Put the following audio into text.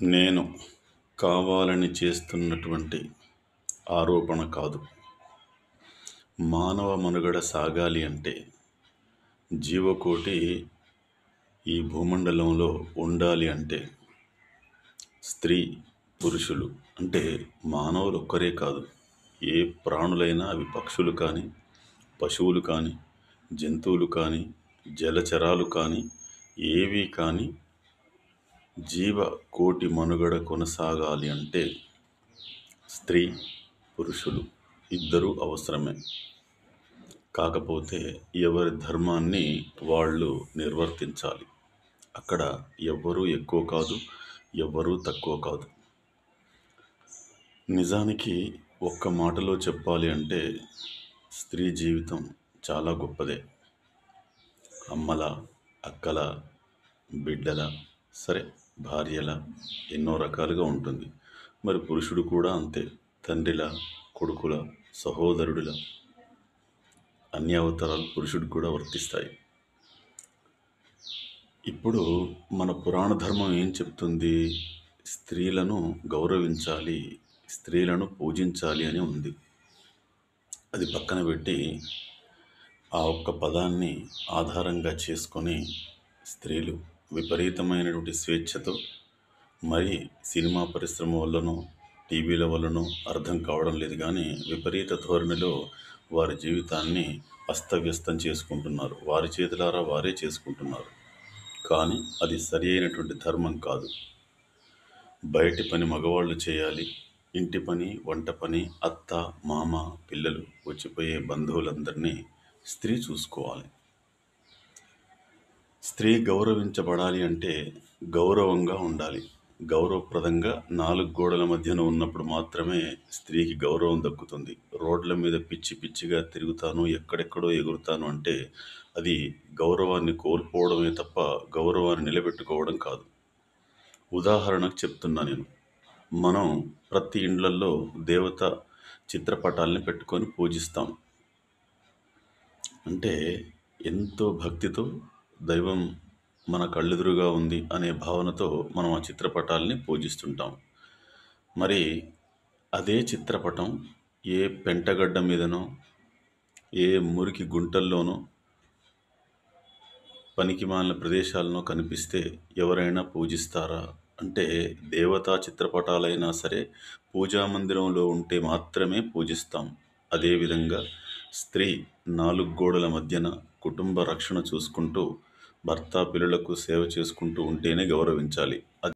నేను కావాలని చేస్తున్నటువంటి ఆరోపణ కాదు. మానవ మనుగడ సాగాలి అంటే, జీవకోటి ఈ భూమండలంలో ఉండాలి అంటే, స్త్రీ, పురుషులు అంటే మానవులు ఒక్కరే కాదు. ఏ ప్రాణులైనా అవి పక్షులు కానీ, పశువులు కానీ, జంతువులు కానీ, జలచరాలు కానీ, ఏవి కానీ జీవకోటి మనుగడ కొనసాగాలి అంటే స్త్రీ, పురుషులు ఇద్దరూ అవసరమే. కాకపోతే ఎవరి ధర్మాన్ని వాళ్ళు నిర్వర్తించాలి. అక్కడ ఎవ్వరూ ఎక్కువ కాదు, ఎవ్వరూ తక్కువ కాదు. నిజానికి ఒక్క మాటలో చెప్పాలి అంటే స్త్రీ జీవితం చాలా గొప్పదే. అమ్మల, అక్కల, బిడ్డల, సరే భార్యల ఎన్నో రకాలుగా ఉంటుంది. మరి పురుషుడు కూడా అంతే. తండ్రిల, కొడుకుల, సహోదరుడిల అన్ని అవతారాలు పురుషుడికి కూడా వర్తిస్తాయి. ఇప్పుడు మన పురాణ ధర్మం ఏం చెప్తుంది? స్త్రీలను గౌరవించాలి, స్త్రీలను పూజించాలి అని ఉంది. అది పక్కన పెట్టి ఆ ఒక్క పదాన్ని ఆధారంగా చేసుకొని స్త్రీలు విపరీతమైనటువంటి స్వేచ్ఛతో, మరి సినిమా పరిశ్రమ వల్లనో టీవీల వల్లనో అర్థం కావడం లేదు కానీ విపరీత ధోరణిలో వారి జీవితాన్ని అస్తవ్యస్తం చేసుకుంటున్నారు. వారి చేతులారా వారే చేసుకుంటున్నారు. కానీ అది సరి అయినటువంటి ధర్మం కాదు. బయటి పని మగవాళ్ళు చేయాలి, ఇంటి పని, వంట పని అత్త, మామ, పిల్లలు, వచ్చిపోయే బంధువులందరినీ స్త్రీ చూసుకోవాలి. స్త్రీ గౌరవించబడాలి అంటే గౌరవంగా ఉండాలి. గౌరవప్రదంగా 4 గోడల మధ్యన ఉన్నప్పుడు మాత్రమే స్త్రీకి గౌరవం దక్కుతుంది. రోడ్ల మీద పిచ్చి పిచ్చిగా తిరుగుతాను, ఎక్కడెక్కడో ఎగురుతాను అంటే అది గౌరవాన్ని కోల్పోవడమే తప్ప గౌరవాన్ని నిలబెట్టుకోవడం కాదు. ఉదాహరణకు చెప్తున్నా నేను. మనం ప్రతి ఇండ్లల్లో దేవత చిత్రపటాల్ని పెట్టుకొని పూజిస్తాం. అంటే ఎంతో భక్తితో దైవం మన కళ్ళెదురుగా ఉంది అనే భావనతో మనం ఆ చిత్రపటాల్ని పూజిస్తుంటాం. మరి అదే చిత్రపటం ఏ పెంటగడ్డ మీదనో, ఏ మురికి గుంటల్లోనో, పనికిమాలిన ప్రదేశాలను కనిపిస్తే ఎవరైనా పూజిస్తారా? అంటే దేవతా చిత్రపటాలైనా సరే పూజా మందిరంలో ఉంటే మాత్రమే పూజిస్తాం. అదేవిధంగా స్త్రీ 4 గోడల మధ్యన కుటుంబ రక్షణ చూసుకుంటూ భర్త, పిల్లలకు సేవ చేసుకుంటూ ఉంటేనే గౌరవించాలి.